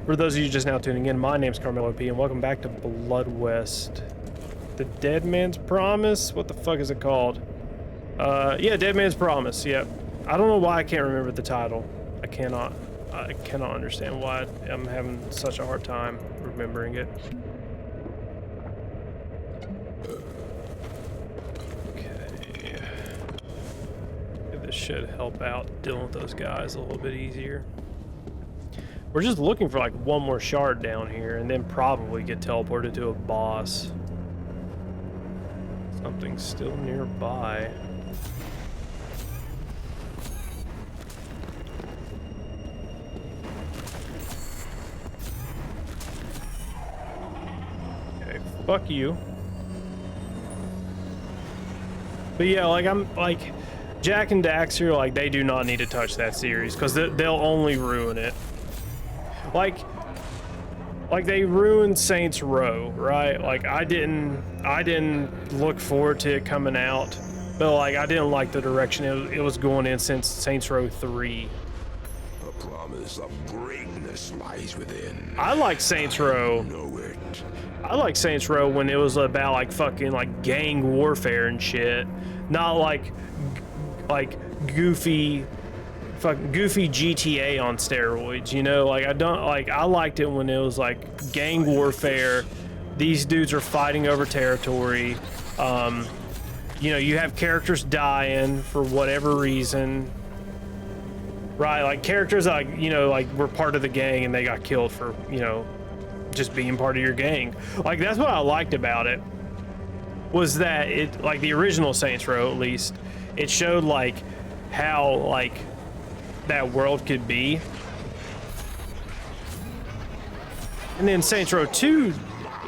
For those of you just now tuning in, my name's CarmelOP, and welcome back to Blood West. The Dead Man's Promise? What the fuck is it called? Yeah, Dead Man's Promise, yep. I don't know why I can't remember the title. I cannot understand why I'm having such a hard time remembering it. Okay. Maybe this should help out dealing with those guys a little bit easier. We're just looking for like one more shard down here and then probably get teleported to a boss. Something's still nearby. Okay, fuck you. But yeah, like I'm like Jack and Daxter, like they do not need to touch that series because they'll only ruin it. Like they ruined Saints Row, right? Like I didn't look forward to it coming out, but like I didn't like the direction it was going in since Saints Row 3. A promise of greatness lies within. I like Saints Row. Know it. I like Saints Row when it was about like fucking like gang warfare and shit, not like goofy GTA on steroids, you know? Like I liked it when it was like gang warfare. These dudes are fighting over territory. You know, you have characters dying for whatever reason, right? Like characters like, you know, like were part of the gang and they got killed for, you know, just being part of your gang. Like that's what I liked about it, was that it, like the original Saints Row at least, it showed like how like that world could be. And then Saints Row 2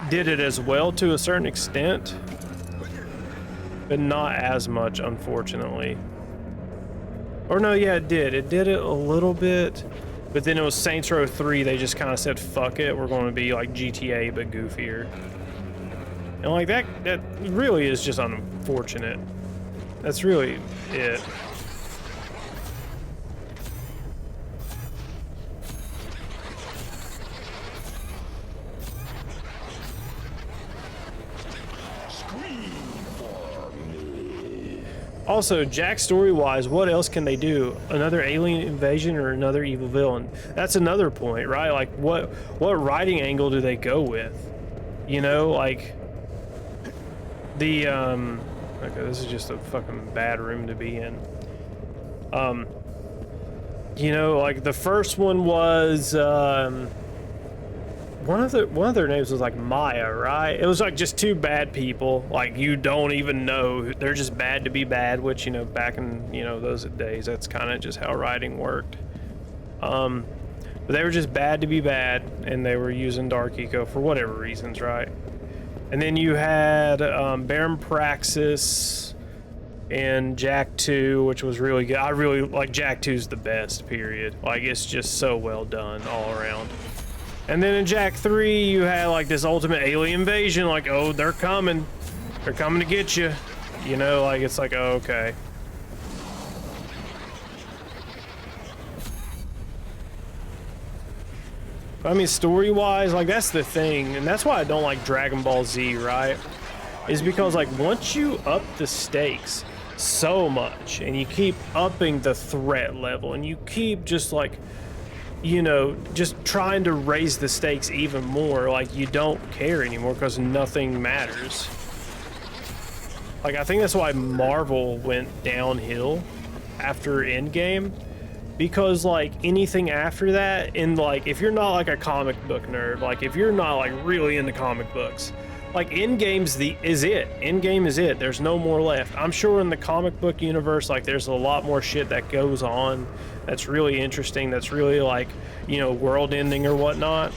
did it as well to a certain extent, but not as much, unfortunately. Or no, yeah, it did it a little bit, but then it was Saints Row 3, they just kind of said fuck it, we're going to be like GTA but goofier. And like that really is just unfortunate. That's really it. Also, Jack story-wise, what else can they do? Another alien invasion or another evil villain? That's another point, right? Like, what writing angle do they go with? You know, like the okay, this is just a fucking bad room to be in. You know, like the first one was one of their names was like Maya, right? It was like just two bad people, like you don't even know, they're just bad to be bad, which, you know, back in, you know, those days, that's kind of just how writing worked. But they were just bad to be bad, and they were using Dark Eco for whatever reasons, right? And then you had Baron Praxis and Jack 2, which was really good. I really like Jack 2's the best, period. Like it's just so well done all around. And then in Jack 3, you had like this ultimate alien invasion, like, oh, they're coming to get you. You know, like it's like, oh, okay. I mean, story-wise, like that's the thing, and that's why I don't like Dragon Ball Z, right? Is because like once you up the stakes so much, and you keep upping the threat level, and you keep just like, you know, just trying to raise the stakes even more, like you don't care anymore because nothing matters. Like I think that's why Marvel went downhill after Endgame, because like anything after that, and like if you're not like a comic book nerd, like if you're not like really into comic books, like Endgame's Endgame is it. There's no more left. I'm sure in the comic book universe, like there's a lot more shit that goes on that's really interesting, that's really like, you know, world ending or whatnot.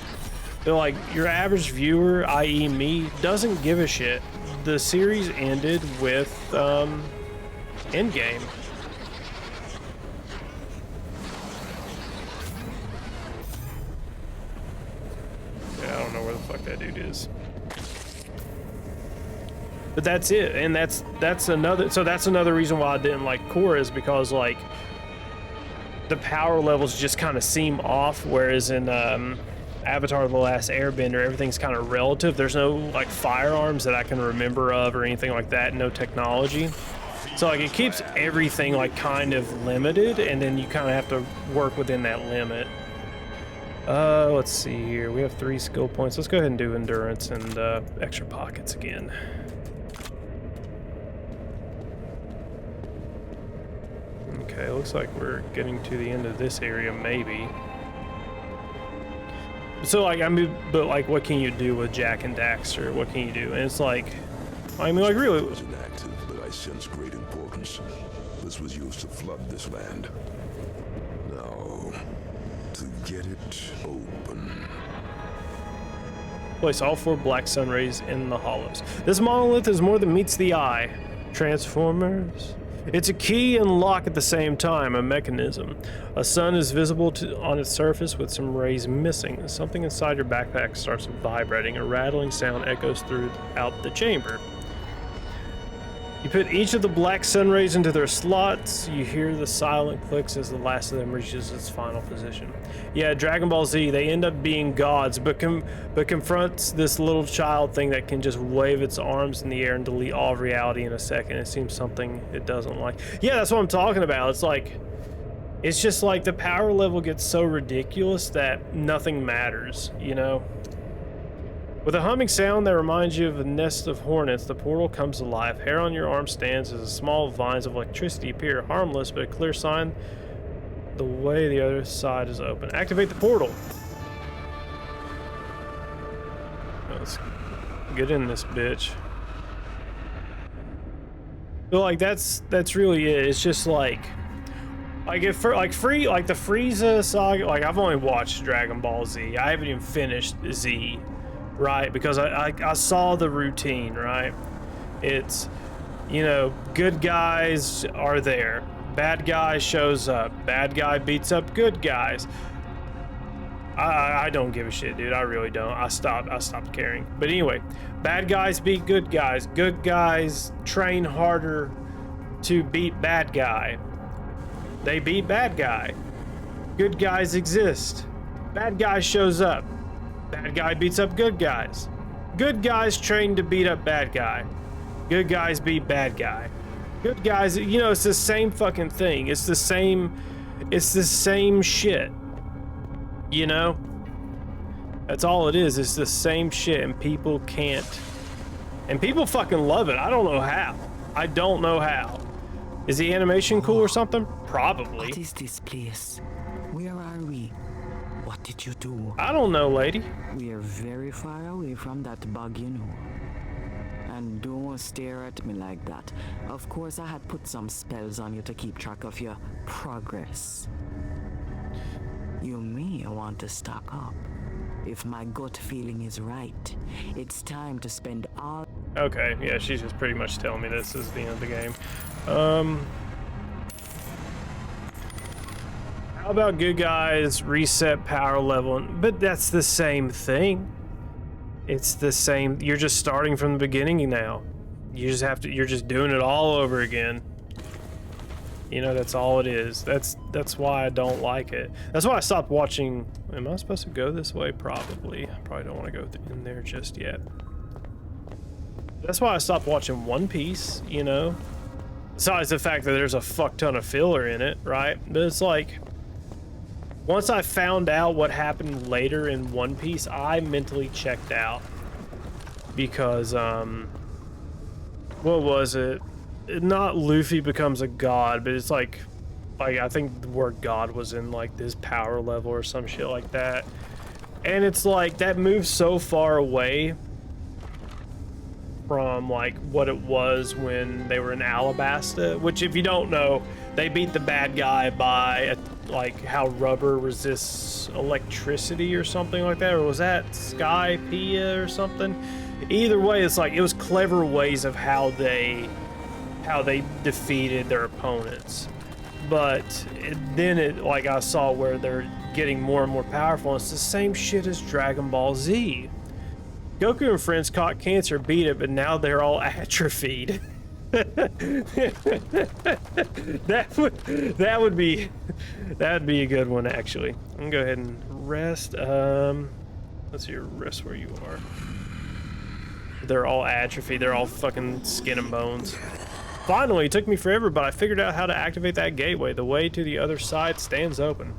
But like your average viewer, i.e. me, doesn't give a shit. The series ended with Endgame. Yeah, I don't know where the fuck that dude is. But that's it, and that's another reason why I didn't like Korra, is because like the power levels just kind of seem off, whereas in Avatar: The Last Airbender, everything's kind of relative. There's no like firearms that I can remember of or anything like that, no technology. So like it keeps everything like kind of limited, and then you kind of have to work within that limit. Let's see here. We have 3 skill points. Let's go ahead and do endurance and extra pockets again. Okay, looks like we're getting to the end of this area, maybe. So like, I mean, but like, what can you do with Jack and Daxter? What can you do? And it's like, I mean, like, really. It wasn't active, but I sense great importance. This was used to flood this land. Now, to get it open. Place all 4 black sun rays in the hollows. This monolith is more than meets the eye. Transformers. It's a key and lock at the same time, a mechanism. A sun is visible on its surface with some rays missing. Something inside your backpack starts vibrating. A rattling sound echoes throughout the chamber. You put each of the black sun rays into their slots. You hear the silent clicks as the last of them reaches its final position. Yeah, Dragon Ball Z, they end up being gods, but confronts this little child thing that can just wave its arms in the air and delete all of reality in a second. It seems something it doesn't like. Yeah, that's what I'm talking about. It's like, it's just like the power level gets so ridiculous that nothing matters, you know? With a humming sound that reminds you of a nest of hornets, the portal comes alive. Hair on your arm stands as small vines of electricity appear, harmless, but a clear sign the way the other side is open. Activate the portal. Let's get in this bitch. But like that's really it. It's just like if for like the Frieza saga, like I've only watched Dragon Ball Z. I haven't even finished Z. Right, because I saw the routine, right? It's, you know, good guys are there, bad guy shows up, bad guy beats up good guys. I don't give a shit, dude. I really don't. I stopped caring. But anyway, bad guys beat good guys train harder to beat bad guy. They beat bad guy. Good guys exist. Bad guy shows up. Bad guy beats up good guys. Good guys train to beat up bad guy. Good guys beat bad guy. Good guys, you know, it's the same fucking thing. It's the same shit. You know? That's all it is. It's the same shit, and people can't. And people fucking love it. I don't know how. I don't know how. Is the animation cool or something? Probably. What is this place? Where are we? What did you do? I don't know, lady. We are very far away from that bug, you know. And don't stare at me like that. Of course, I had put some spells on you to keep track of your progress. You may want to stock up. If my gut feeling is right, it's time to spend all... Okay, yeah, she's just pretty much telling me this is the end of the game. How about good guys reset power level? But that's the same thing. It's the same. You're just starting from the beginning now. You just have to. You're just doing it all over again. You know, that's all it is. That's why I don't like it. That's why I stopped watching. Am I supposed to go this way? Probably. Probably don't want to go in there just yet. That's why I stopped watching One Piece. You know, besides the fact that there's a fuck ton of filler in it, right? But it's like, once I found out what happened later in One Piece, I mentally checked out. Because, what was it? Not Luffy becomes a god, but it's like I think the word god was in like this power level or some shit like that. And it's like, that moves so far away from like what it was when they were in Alabasta, which if you don't know, they beat the bad guy by like how rubber resists electricity or something like that, or was that Skypiea or something? Either way, it's like it was clever ways of how they defeated their opponents. But then like I saw where they're getting more and more powerful, and it's the same shit as Dragon Ball Z. Goku and friends caught cancer, beat it, but now they're all atrophied. that would be a good one, actually. I'm gonna go ahead and rest. Let's see your wrist where you are. They're all atrophy. They're all fucking skin and bones. Finally, it took me forever, but I figured out how to activate that gateway. The way to the other side stands open.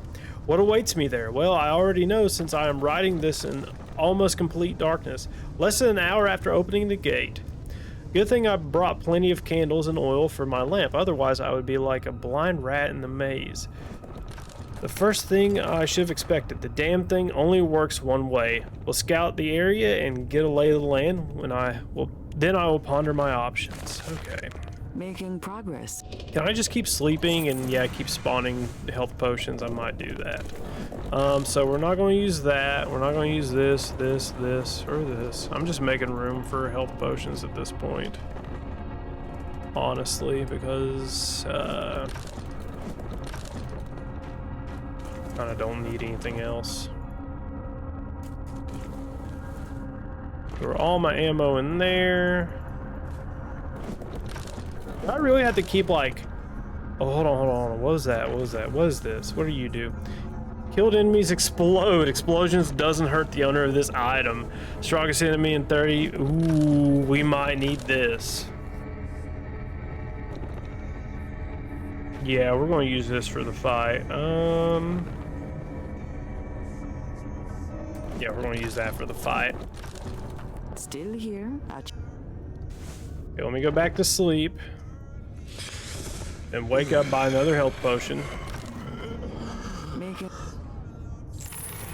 What awaits me there? Well, I already know since I am writing this in almost complete darkness. Less than an hour after opening the gate. Good thing I brought plenty of candles and oil for my lamp. Otherwise, I would be like a blind rat in the maze. The first thing I should have expected. The damn thing only works one way. We'll scout the area and get a lay of the land. Then I will ponder my options. Okay. Making progress. Can I just keep sleeping and yeah, keep spawning health potions? I might do that. So we're not going to use that. We're not going to use this, or this. I'm just making room for health potions at this point. Honestly, because kind of don't need anything else. Throw all my ammo in there. Do I really have to keep like... Oh, hold on. What was that? What is this? What do you do? Killed enemies explode. Explosions doesn't hurt the owner of this item. Strongest enemy in 30. Ooh, we might need this. Yeah, we're going to use this for the fight. Yeah, we're going to use that for the fight. Still here. Okay, let me go back to sleep. And wake up, buy another health potion. Make it.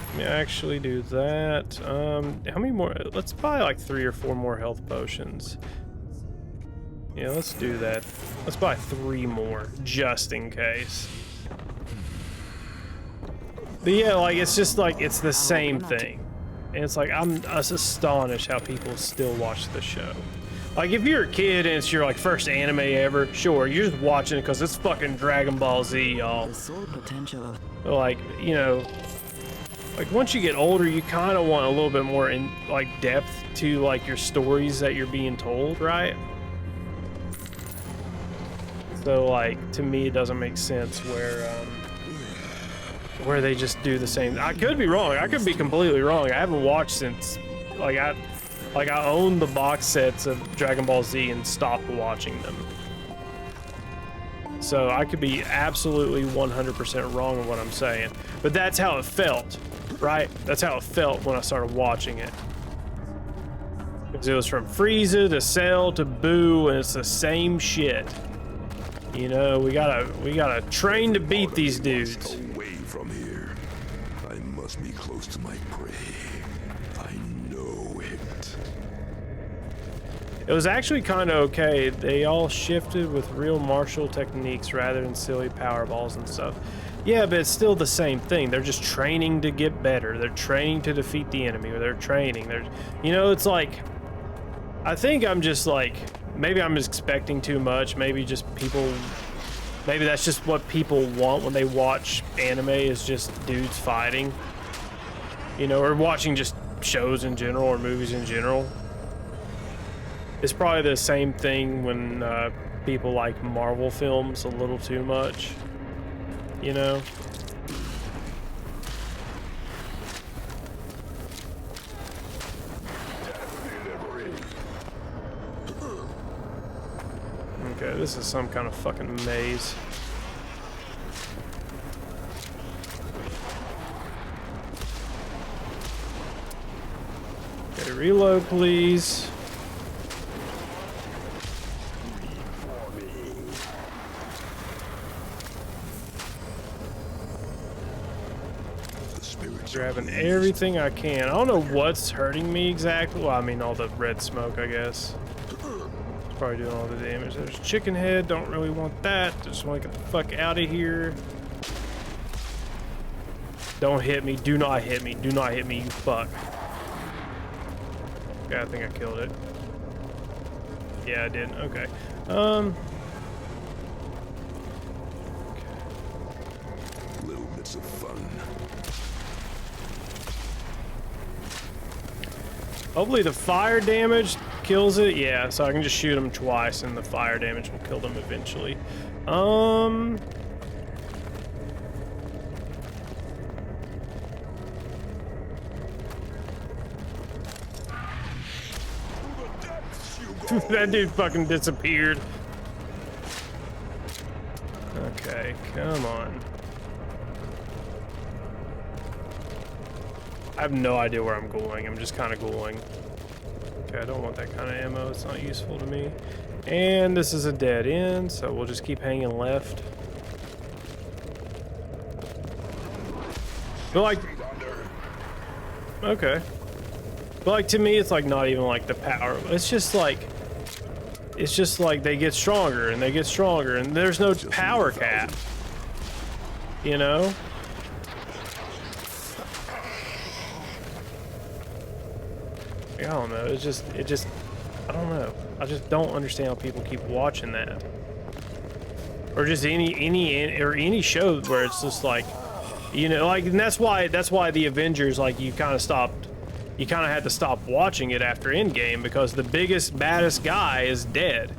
Let me actually do that. How many more? Let's buy like 3 or 4 more health potions. Yeah, let's do that. Let's buy 3 more, just in case. But yeah, like, it's just like, it's the same thing. And it's like, I'm just astonished how people still watch the show. Like, if you're a kid and it's your, like, first anime ever, sure, you're just watching it because it's fucking Dragon Ball Z, y'all. The soul potential of. Like, you know, like, once you get older, you kind of want a little bit more, in like, depth to, like, your stories that you're being told, right? So, like, to me, it doesn't make sense where they just do the same. I could be wrong. I could be completely wrong. I haven't watched since, like, I own the box sets of Dragon Ball Z and stopped watching them. So I could be absolutely 100% wrong in what I'm saying. But that's how it felt, right? That's how it felt when I started watching it. Because it was from Frieza to Cell to Boo, and it's the same shit. You know, we gotta train to beat these dudes. Away from here. I must be close to my prey. I know it. It was actually kind of okay. They all shifted with real martial techniques rather than silly power balls and stuff. Yeah, but it's still the same thing. They're just training to get better. They're training to defeat the enemy, or they're training. You know, it's like, I think I'm just like, maybe I'm expecting too much. Maybe that's just what people want when they watch anime, is just dudes fighting. You know, or watching just shows in general or movies in general. It's probably the same thing when people like Marvel films a little too much, you know? Okay, this is some kind of fucking maze. Okay, reload, please. Grabbing everything I can. I don't know what's hurting me exactly. Well, I mean, all the red smoke, I guess. It's probably doing all the damage. There's a chicken head. Don't really want that. Just want to get the fuck out of here. Don't hit me. Do not hit me. Do not hit me, you fuck. Yeah, I think I killed it. Yeah, I did. Okay. Little bits of fun. Hopefully the fire damage kills it. Yeah, so I can just shoot him twice and the fire damage will kill them eventually. That dude fucking disappeared. Okay, come on. I have no idea where I'm going. I'm just kind of going. Okay, I don't want that kind of ammo. It's not useful to me. And this is a dead end, so we'll just keep hanging left. But like, okay. But like, to me, it's like not even like the power. It's just like they get stronger and they get stronger, and there's no power cap. You know? I don't know. It just, I don't know. I just don't understand how people keep watching that, or just any show where it's just like, you know, like, and that's why the Avengers, like, you kind of had to stop watching it after Endgame, because the biggest, baddest guy is dead.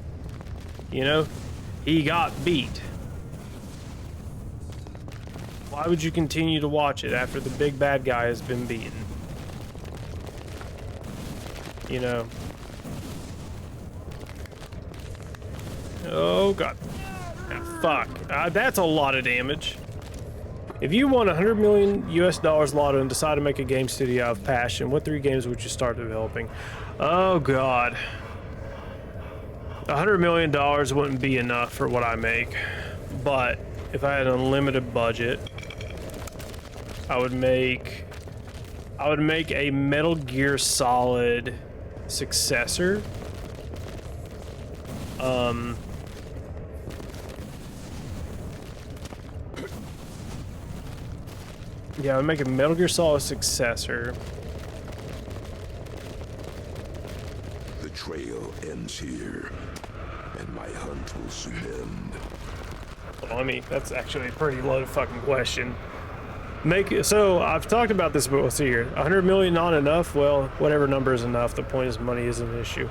You know, he got beat. Why would you continue to watch it after the big bad guy has been beaten? You know. Oh god. Ah, fuck. That's a lot of damage. If you won $100 million US lotto and decide to make a game studio out of passion, what 3 games would you start developing? Oh god. $100 million wouldn't be enough for what I make. But if I had an unlimited budget, I would make a Metal Gear Solid successor. Yeah, I would make a Metal Gear Solid successor. The trail ends here, and my hunt will soon end. Well, I mean, that's actually a pretty low fucking question. So I've talked about this, but let's see here. 100 million not enough? Well, whatever number is enough. The point is money isn't an issue.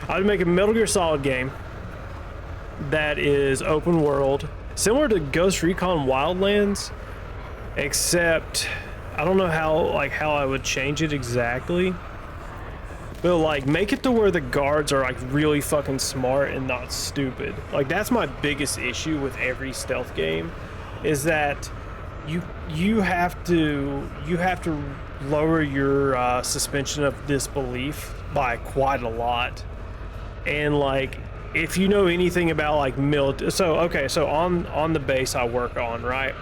I would make a Metal Gear Solid game that is open world, similar to Ghost Recon Wildlands, except I don't know how I would change it exactly. But like, make it to where the guards are like really fucking smart and not stupid. Like, that's my biggest issue with every stealth game, is that you have to lower your suspension of disbelief by quite a lot. And like, if you know anything about like so on the base I work on, right?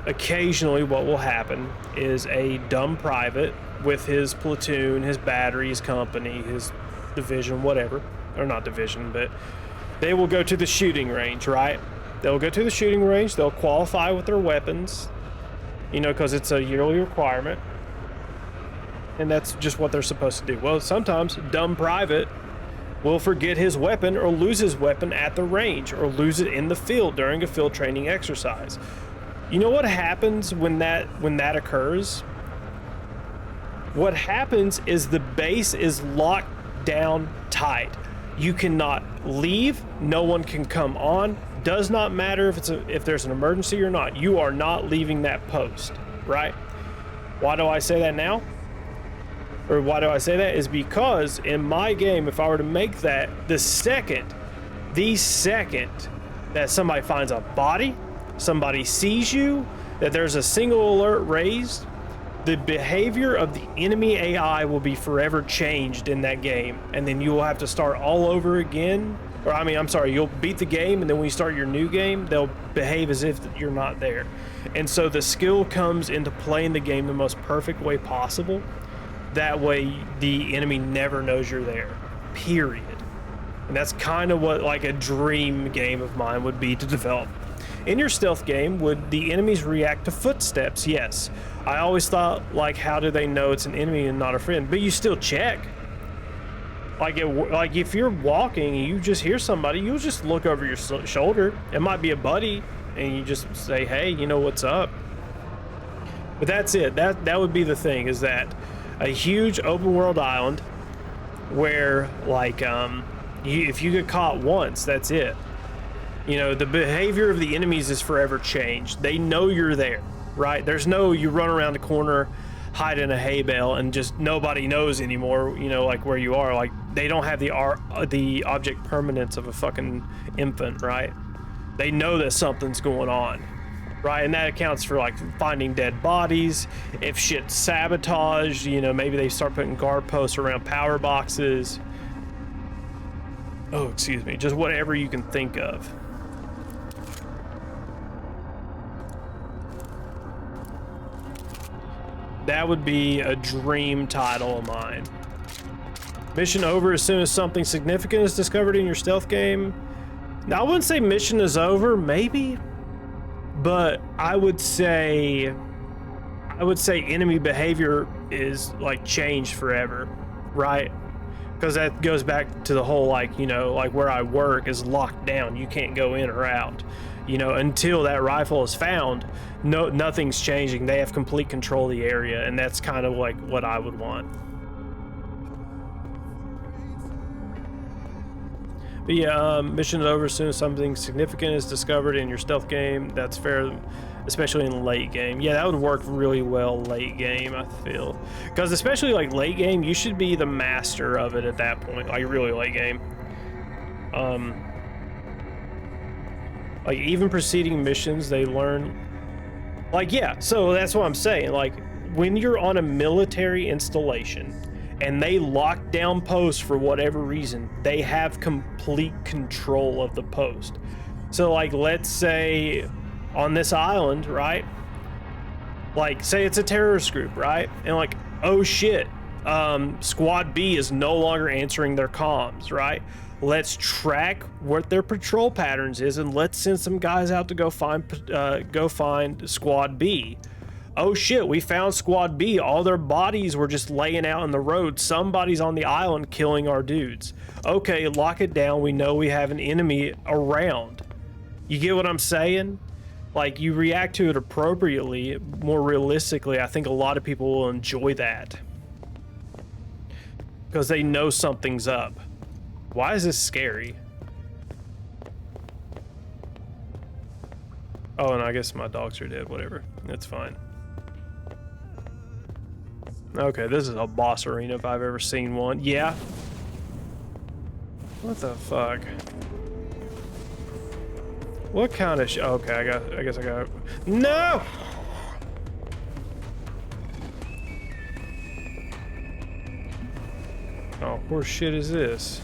Occasionally what will happen is a dumb private with his platoon, his battery, his company, his division, whatever, or not division, but they will go to the shooting range, right? They'll go to the shooting range, they'll qualify with their weapons, you know, because it's a yearly requirement, and that's just what they're supposed to do. Well, sometimes dumb private will forget his weapon or lose his weapon at the range, or lose it in the field during a field training exercise. You know what happens when that occurs? What happens is the base is locked down tight. You cannot leave, no one can come on. Does not matter if there's an emergency or not. You are not leaving that post, right? Why do I say that now? Or why do I say that? Is because in my game, if I were to make that the second that somebody finds a body, somebody sees you, that there's a single alert raised, the behavior of the enemy AI will be forever changed in that game, and then you will have to start all over again. Or I mean, I'm sorry, you'll beat the game, and then when you start your new game, they'll behave as if you're not there. And so the skill comes into playing the game the most perfect way possible. That way the enemy never knows you're there, period. And that's kind of what like a dream game of mine would be to develop. In your stealth game, would the enemies react to footsteps? Yes. I always thought, like, how do they know it's an enemy and not a friend? But you still check. Like, if you're walking and you just hear somebody, you'll just look over your shoulder. It might be a buddy, and you just say, hey, you know, what's up? But that's it. That would be the thing, is that a huge open world island where, like, if you get caught once, that's it. You know, the behavior of the enemies is forever changed. They know you're there, right? There's no, you run around the corner, hide in a hay bale and just nobody knows anymore, you know, like where you are. Like they don't have the object permanence of a fucking infant, right? They know that something's going on, right? And that accounts for like finding dead bodies. If shit's sabotaged, you know, maybe they start putting guard posts around power boxes. Oh, excuse me, just whatever you can think of. That would be a dream title of mine. Mission over as soon as something significant is discovered in your stealth game. Now, I wouldn't say mission is over, maybe, but I would say enemy behavior is like changed forever, right? Because that goes back to the whole, like, you know, like where I work is locked down. You can't go in or out, you know, until that rifle is found. No, nothing's changing. They have complete control of the area, and that's kind of like what I would want. But yeah, mission is over as soon as something significant is discovered in your stealth game. That's fair, especially in late game. Yeah, that would work really well late game, I feel. Because especially like late game, you should be the master of it at that point, like really late game. Like even preceding missions, they learn. Like, yeah, so that's what I'm saying. Like when you're on a military installation, and they lock down posts for whatever reason, they have complete control of the post. So like, let's say on this island, right? Like say it's a terrorist group, right? And like, oh shit, squad B is no longer answering their comms, right? Let's track what their patrol patterns is and let's send some guys out to go find squad B. Oh shit, we found squad B. All their bodies were just laying out in the road. Somebody's on the island killing our dudes. Okay, lock it down. We know we have an enemy around. You get what I'm saying? Like, you react to it appropriately, more realistically. I think a lot of people will enjoy that. Because they know something's up. Why is this scary? Oh, and I guess my dogs are dead. Whatever. That's fine. Okay, this is a boss arena if I've ever seen one. Yeah. What the fuck? What kind of okay, I guess I got no! Oh, horse shit is this?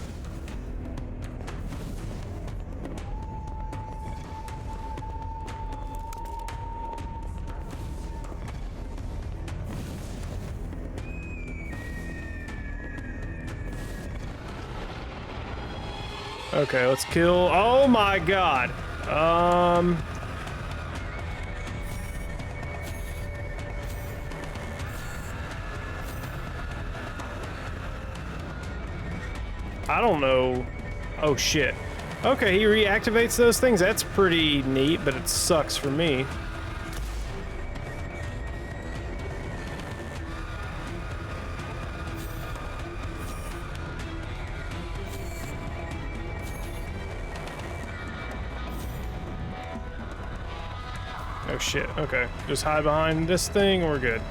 Okay, let's kill. Oh my god. I don't know. Oh shit. Okay, he reactivates those things. That's pretty neat, but it sucks for me. Oh shit, okay. Just hide behind this thing and we're good.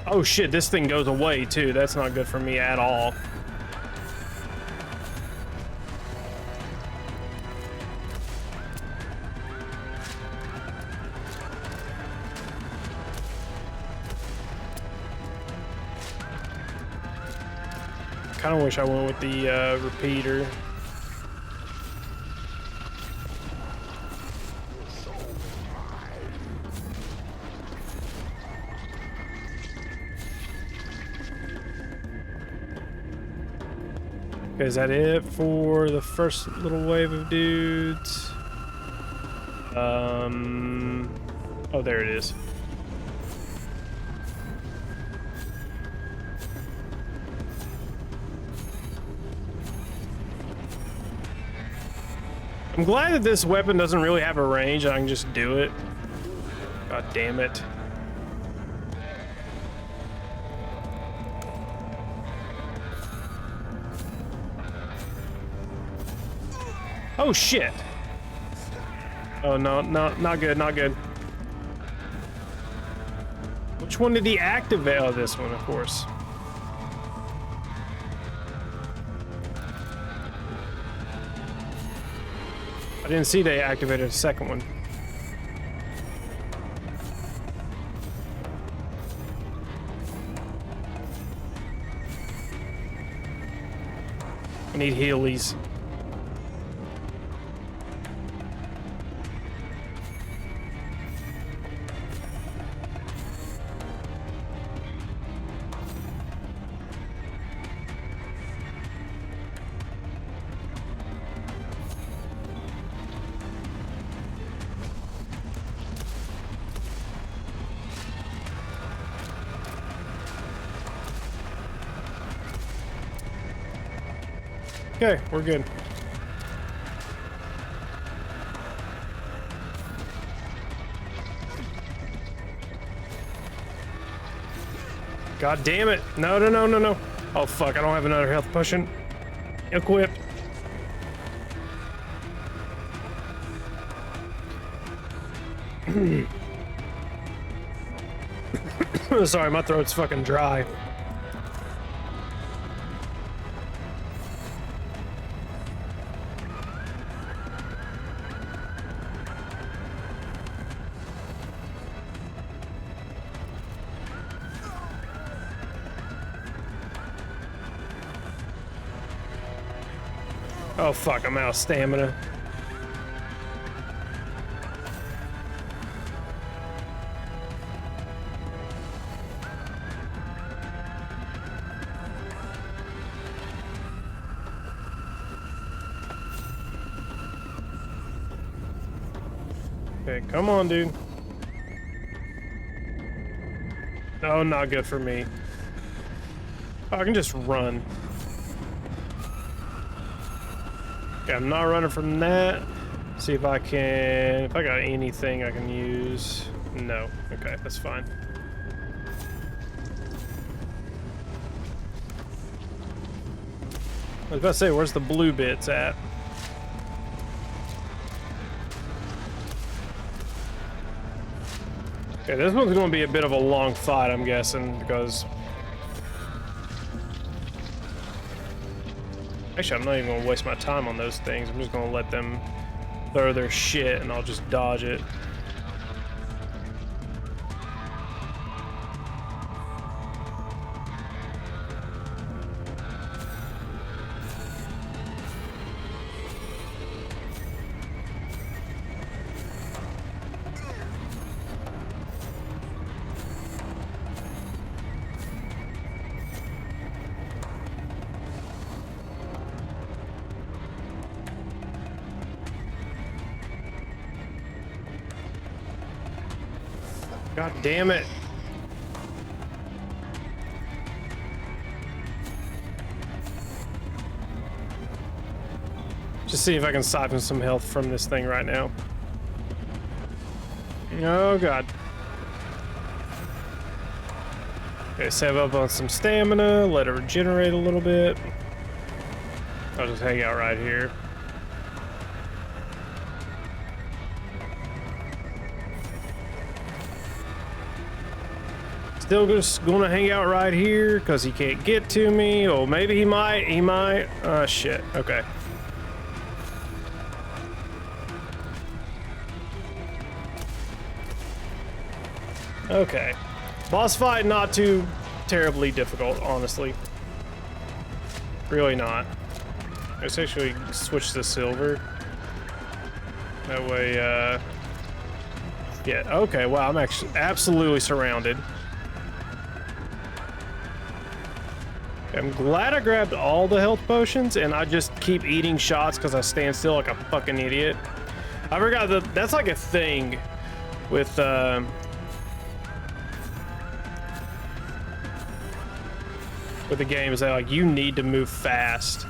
Oh shit, this thing goes away too. That's not good for me at all. Kind of wish I went with the repeater. Okay, is that it for the first little wave of dudes? Oh, there it is. I'm glad that this weapon doesn't really have a range. I can just do it. God damn it. Oh shit. Oh, no, no, not good, not good. Which one did he activate? Oh, this one, of course. I didn't see they activated a second one. I need healies. Okay, we're good. God damn it. No, no, no, no, no. Oh, fuck. I don't have another health potion. Equipped. Sorry, my throat's fucking dry. Oh fuck, I'm out of stamina. Okay, come on, dude. Oh, not good for me. Oh, I can just run. Okay, I'm not running from that. See if I can... If I got anything I can use. No. Okay, that's fine. I was about to say, where's the blue bits at? Okay, this one's going to be a bit of a long fight, I'm guessing, because... Actually, I'm not even going to waste my time on those things. I'm just going to let them throw their shit, and I'll just dodge it. God damn it. Just see if I can siphon some health from this thing right now. Oh god. Okay, save up on some stamina, let it regenerate a little bit. I'll just hang out right here. Still just gonna hang out right here because he can't get to me. Or maybe he might. Oh shit, okay. Okay. Boss fight not too terribly difficult, honestly. Really not. Let's actually switch to silver. That way, yeah, okay, wow, I'm actually absolutely surrounded. I'm glad I grabbed all the health potions and I just keep eating shots because I stand still like a fucking idiot. I forgot that that's like a thing with the game is that like you need to move fast.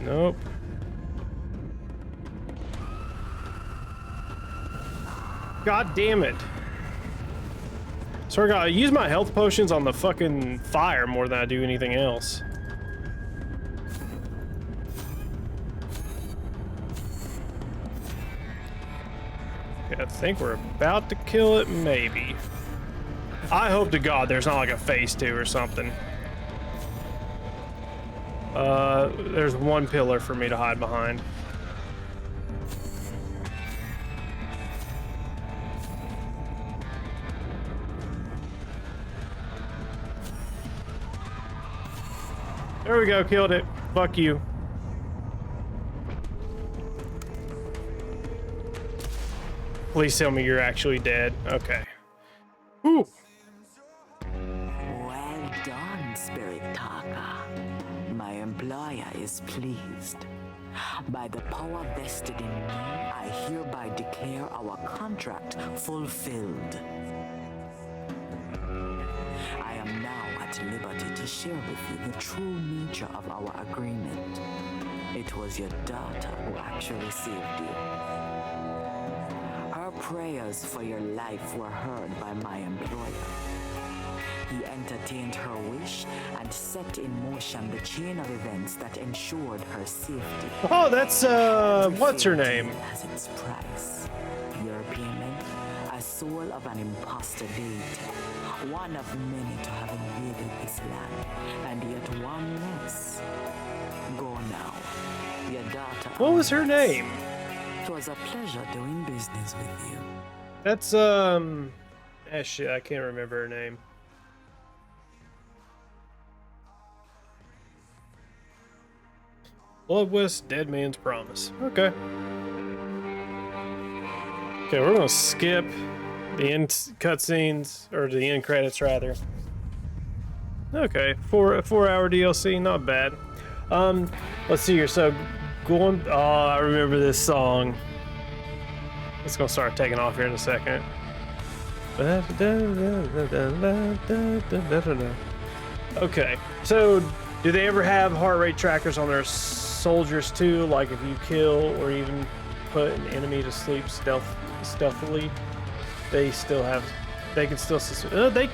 Nope. God damn it. So I use my health potions on the fucking fire more than I do anything else. Okay, I think we're about to kill it, maybe. I hope to God there's not like a phase 2 or something. There's one pillar for me to hide behind. There we go, killed it. Fuck you. Please tell me you're actually dead. Okay. Ooh. Well done, Spirit Talker. My employer is pleased. By the power vested in me, I hereby declare our contract fulfilled. I am now at liberty to share with you the true nature of our agreement. It was your daughter who actually saved you. Her prayers for your life were heard by my employer. He entertained her wish and set in motion the chain of events that ensured her safety. Oh, that's what's her name? Has its price. Your payment, a soul of an imposter deity, one of many to have invaded this land, and yet one less. Go now. Your daughter. What was her name? It was a pleasure doing business with you. That's shit, I can't remember her name. Bloodwest, Dead Man's Promise. Okay. Okay, we're gonna skip the end cutscenes, or the end credits rather. Okay, 4-hour DLC, not bad. Let's see here. So, going. Oh, I remember this song. It's gonna start taking off here in a second. Okay, so do they ever have heart rate trackers on their soldiers too? Like if you kill or even put an enemy to sleep stealthily, they still have. They can still. They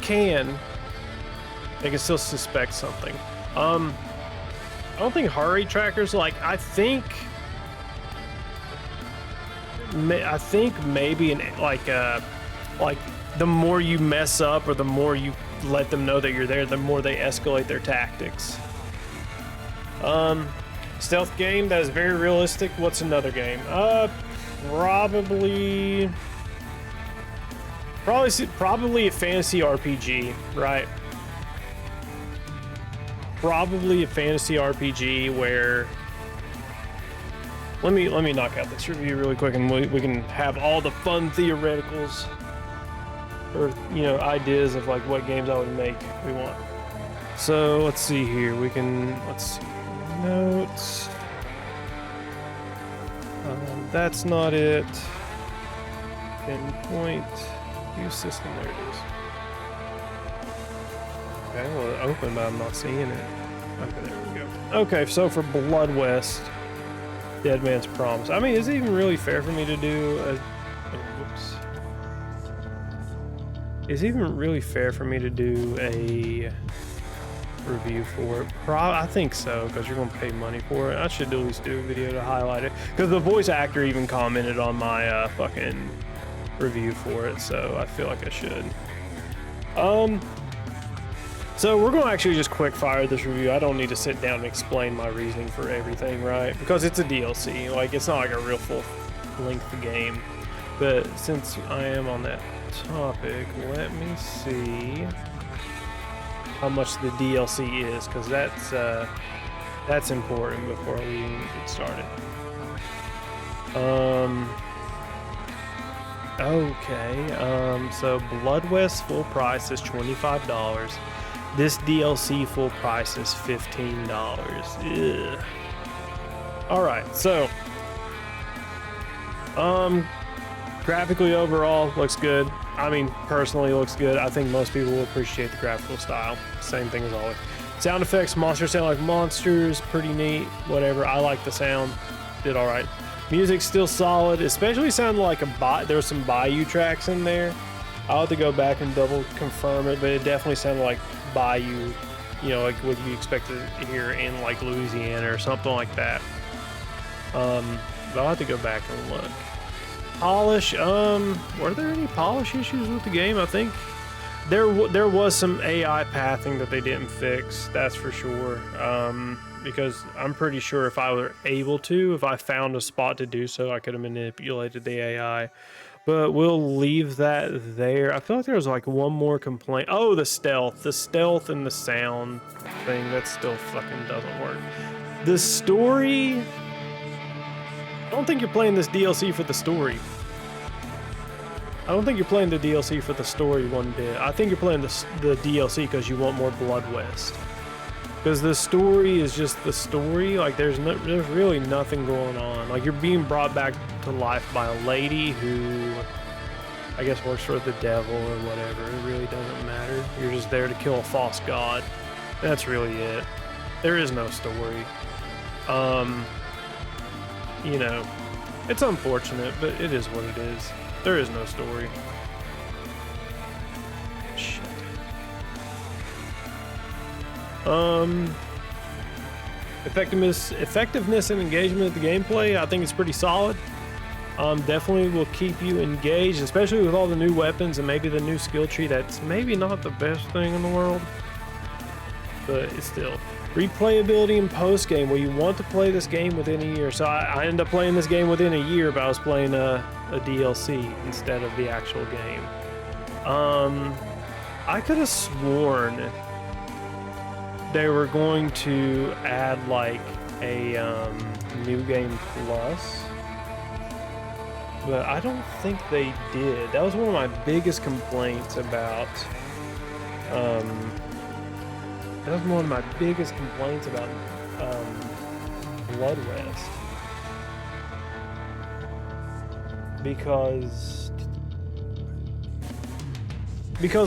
can still suspect something. I don't think heart rate trackers. Like I think maybe like the more you mess up or the more you let them know that you're there, the more they escalate their tactics. Stealth game that is very realistic. What's another game? Probably a fantasy RPG, right? Probably a fantasy RPG where let me knock out this review really quick and we can have all the fun theoreticals or ideas of like what games I would make if we want. So let's see here. Let's see notes. That's not it. Pinpoint. View system. There it is. Okay, well it opened, but I'm not seeing it. Okay, there we go. Okay, so for Bloodwest, Dead Man's Promise. I mean, is it even really fair for me to do a... whoops. Is it even really fair for me to do a review for it? I think so, because you're going to pay money for it. I should at least do a video to highlight it. Because the voice actor even commented on my fucking review for it, so I feel like I should. So we're going to actually just quick fire this review. I don't need to sit down and explain my reasoning for everything, right? Because it's a DLC. Like, it's not like a real full-length game. But since I am on that topic, let me see how much the DLC is, because that's important before we even get started. Okay, so Bloodwest full price is $25. This DLC full price is $15. Ugh. Alright, so graphically overall looks good. I mean, personally looks good. I think most people will appreciate the graphical style. Same thing as always. Sound effects, monsters sound like monsters, pretty neat, whatever. I like the sound, did alright. Music's still solid, especially sounded like there's some Bayou tracks in there. I'll have to go back and double confirm it, but it definitely sounded like Bayou, you know, like what you expect to hear in like Louisiana or something like that. But I'll have to go back and look. Polish, were there any polish issues with the game? I think there was some AI pathing that they didn't fix, that's for sure. Because I'm pretty sure if I were able to, if I found a spot to do so, I could have manipulated the AI. But we'll leave that there. I feel like there was like one more complaint. Oh, the stealth and the sound thing, that still fucking doesn't work. The story, I don't think you're playing this DLC for the story. I don't think you're playing the DLC for the story one bit. I think you're playing the DLC because you want more Blood West. Because the story is just the story. Like there's really nothing going on. Like you're being brought back to life by a lady who I guess works for the devil or whatever. It really doesn't matter. You're just there to kill a false god. That's really it. There is no story. You know, it's unfortunate, but it is what it is. There is no story. Shit. Effectiveness and engagement of the gameplay, I think it's pretty solid. Definitely will keep you engaged, especially with all the new weapons and maybe the new skill tree. That's maybe not the best thing in the world, but it's still. Replayability in post game. Well, you want to play this game within a year. So I ended up playing this game within a year, but I was playing a DLC instead of the actual game. I could have sworn they were going to add like a new game plus, but I don't think they did. That was one of my biggest complaints about Blood West, because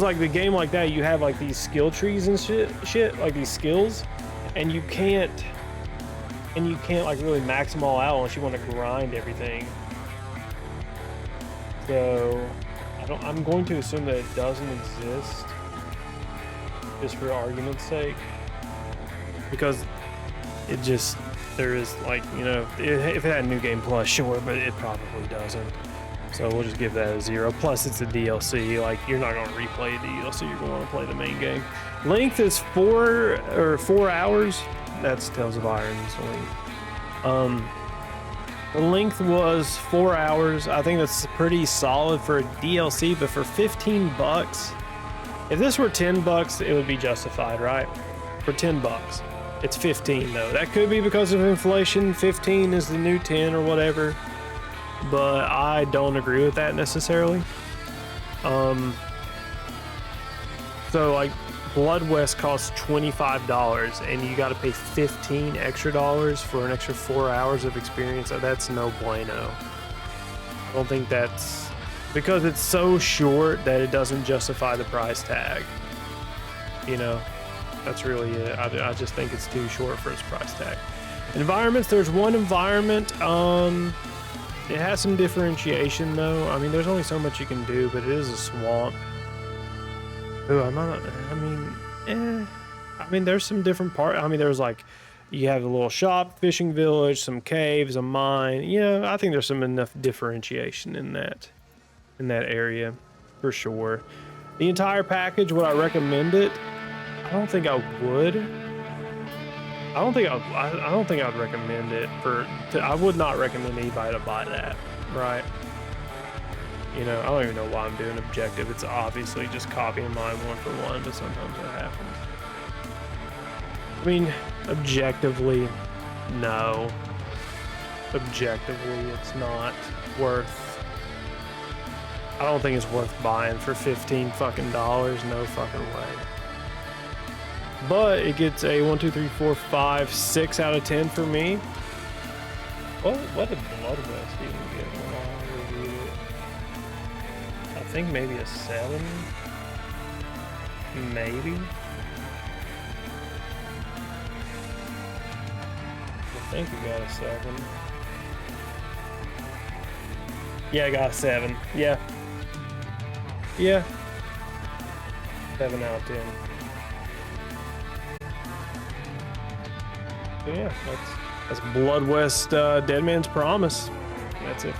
like the game like that, you have like these skill trees and shit like these skills, and you can't like really max them all out unless you want to grind everything. So I'm going to assume that it doesn't exist, just for argument's sake, because there is like, you know, if it had a new game plus, sure, but it probably doesn't. So we'll just give that a 0. Plus it's a DLC, like you're not going to replay the DLC, you're going to want to play the main game. Length is 4 hours. That's Tales of Iron's length. The length was 4 hours. I think that's pretty solid for a DLC, but for $15, if this were $10, it would be justified, right? For $10. It's 15 though. That could be because of inflation. 15 is the new 10 or whatever, but I don't agree with that necessarily. So like Blood West costs $25 and you got to pay $15 extra for an extra 4 hours of experience. That's no bueno. I don't think that's because it's so short that it doesn't justify the price tag. You know, that's really it. I just think it's too short for its price tag. Environments, there's one environment. It has some differentiation though. I mean, there's only so much you can do, but it is a swamp. Ooh, I mean, there's some different parts. I mean, there's like, you have a little shop, fishing village, some caves, a mine. Yeah, I think there's some enough differentiation in that area, for sure. The entire package, would I recommend it? I don't think I would. I don't think I'd recommend it I would not recommend anybody to buy that, right? You know, I don't even know why I'm doing objective. It's obviously just copying mine one for one, but sometimes that happens. I mean, objectively, no. Objectively, it's not worth. I don't think it's worth buying for $15 fucking dollars. No fucking way. But it gets a 1, 2, 3, 4, 5, 6 out of 10 for me. What did Blood West even get when I reviewed it? I think maybe a 7. Maybe. I think it got a 7. Yeah, I got a 7. Yeah. Yeah. 7 out of 10. So yeah, that's Blood West Dead Man's Promise. That's it.